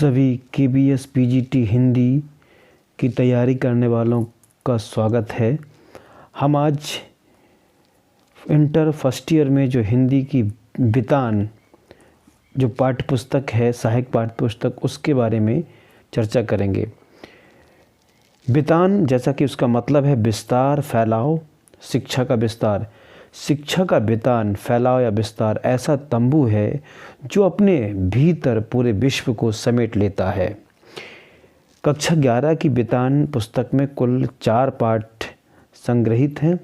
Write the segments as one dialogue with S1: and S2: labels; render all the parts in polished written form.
S1: सभी KBS PGT Hindi की तैयारी करने वालों का स्वागत है। हम आज इंटर फर्स्ट ईयर में जो हिंदी की बितान जो पाठ्य पुस्तक है, सहायक पाठ्य पुस्तक, उसके बारे में चर्चा करेंगे। बितान जैसा कि उसका मतलब है विस्तार, फैलाव, शिक्षा का विस्तार। शिक्षा का बितान, फैलाव या विस्तार ऐसा तंबू है जो अपने भीतर पूरे विश्व को समेट लेता है। कक्षा 11 की बितान पुस्तक में कुल 4 पाठ संग्रहित हैं।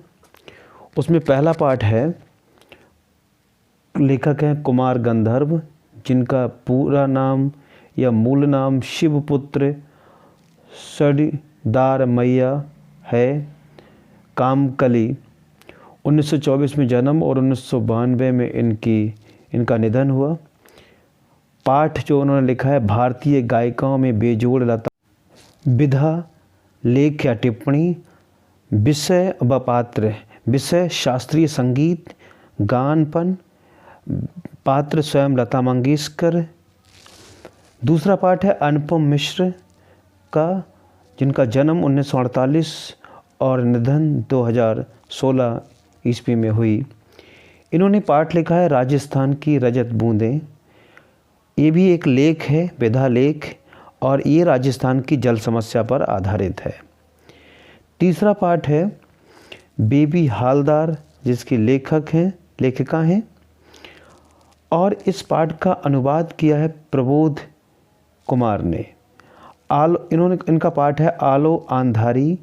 S1: उसमें पहला पाठ है, लेखक हैं कुमार गंधर्व, जिनका पूरा नाम या मूल नाम शिवपुत्र सड़ीदार मैया है। कामकली। 1924 में जन्म और 1992 में इनका निधन हुआ। पाठ जो उन्होंने लिखा है, भारतीय गायिकाओं में बेजोड़ लता। विधा, लेख या टिप्पणी। विषय व पात्र। विषय शास्त्रीय संगीत, गानपन। पात्र स्वयं लता मंगेशकर। दूसरा पाठ है अनुपम मिश्र का, जिनका जन्म 1948 और निधन 2016 ईस्वी में हुई। इन्होंने पाठ लिखा है राजस्थान की रजत बूंदें। ये भी एक लेख है, विधा लेख, और ये राजस्थान की जल समस्या पर आधारित है। तीसरा पाठ है बेबी हालदार, जिसकी लेखिका हैं, और इस पाठ का अनुवाद किया है प्रबोध कुमार ने। इनका पाठ है आलो आंधारी।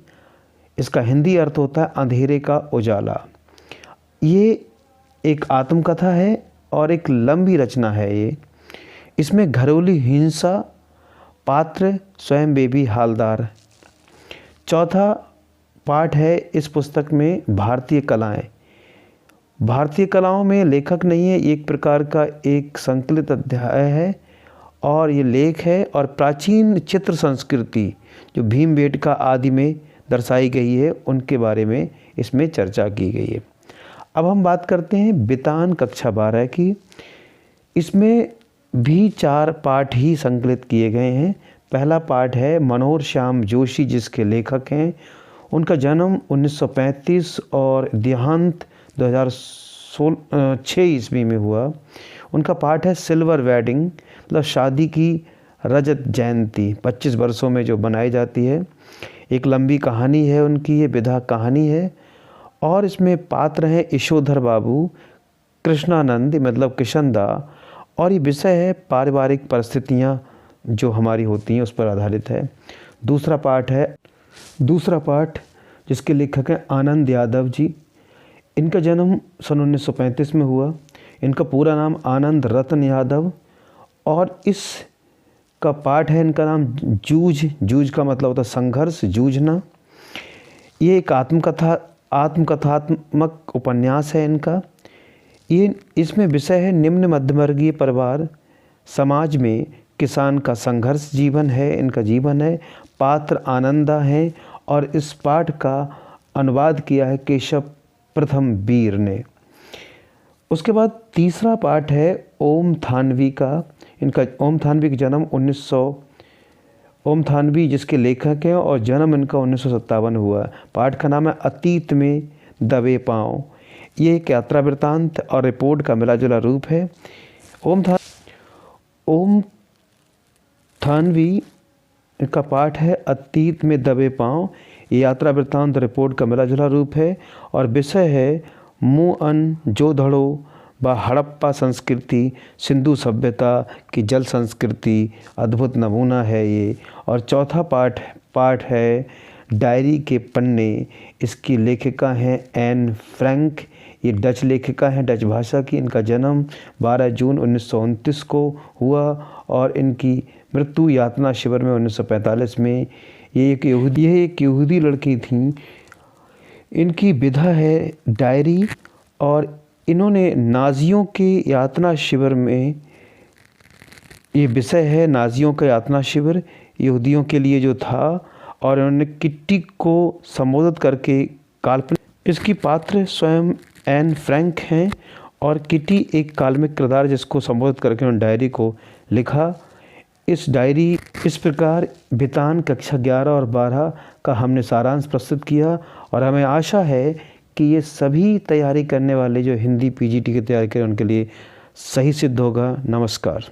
S1: इसका हिंदी अर्थ होता है अंधेरे का उजाला। ये एक आत्मकथा है और एक लंबी रचना है। इसमें घरेलू हिंसा, पात्र स्वयं बेबी हालदार। चौथा पाठ है इस पुस्तक में भारतीय कलाएं। भारतीय कलाओं में लेखक नहीं है, एक प्रकार का एक संकलित अध्याय है और ये लेख है। और प्राचीन चित्र संस्कृति जो भीमबेटका आदि में दर्शाई गई है, उनके बारे में इसमें चर्चा की गई है। अब हम बात करते हैं बितान कक्षा 12 की। इसमें भी 4 पाठ ही संकलित किए गए हैं। पहला पाठ है मनोहर श्याम जोशी, जिसके लेखक हैं। उनका जन्म 1935 और देहांत 2006 ईस्वी में हुआ। उनका पाठ है सिल्वर वेडिंग, मतलब शादी की रजत जयंती 25 वर्षों में जो बनाई जाती है। एक लंबी कहानी है उनकी, ये विधा कहानी है। और इसमें पात्र हैं यशोधर बाबू, कृष्णानंद मतलब किशनदा, और ये विषय है पारिवारिक परिस्थितियाँ जो हमारी होती हैं उस पर आधारित है। दूसरा पाठ जिसके लेखक हैं आनंद यादव जी। इनका जन्म सन 1935 में हुआ। इनका पूरा नाम आनंद रत्न यादव, और इस का पाठ है, इनका नाम जूझ का मतलब होता है संघर्ष, जूझना। ये एक आत्मकथात्मक उपन्यास है इनका। इसमें विषय है निम्न मध्यमवर्गीय परिवार, समाज में किसान का संघर्ष जीवन है, इनका जीवन है। पात्र आनंदा हैं, और इस पाठ का अनुवाद किया है केशव प्रथम वीर ने। उसके बाद तीसरा पाठ है ओम थानवी का। इनका ओम थानवी का जन्म 1900, ओम थानवी जिसके लेखक हैं, और जन्म इनका 1957 हुआ। पाठ का नाम है अतीत में दबे पाँव। ये एक यात्रा वृत्तांत और रिपोर्ट का मिला जुला रूप है। ओम थानवी का पाठ है अतीत में दबे पाँव। ये यात्रा वृत्तांत रिपोर्ट का मिला जुला रूप है, और विषय है मुअन जोधड़ो व हड़प्पा संस्कृति, सिंधु सभ्यता की जल संस्कृति अद्भुत नमूना है ये। और चौथा पाठ है डायरी के पन्ने। इसकी लेखिका हैं एन फ्रैंक। ये डच लेखिका हैं, डच भाषा की। इनका जन्म 12 जून 1929 को हुआ, और इनकी मृत्यु यातना शिविर में 1945 में। ये एक यहूदी लड़की थी। इनकी विधा है डायरी, और इन्होंने नाजियों के यातना शिविर में, ये विषय है नाजियों का यातना शिविर यहूदियों के लिए जो था, और इन्होंने किट्टी को संबोधित करके काल्पनिक, इसकी पात्र स्वयं एन फ्रैंक हैं, और किटी एक काल्पनिक किरदार जिसको संबोधित करके उन्होंने डायरी को लिखा। इस डायरी इस प्रकार बितान कक्षा 11 और 12 का हमने सारांश प्रस्तुत किया और हमें आशा है कि ये सभी तैयारी करने वाले जो हिंदी पीजीटी की तैयारी करें उनके लिए सही सिद्ध होगा। नमस्कार।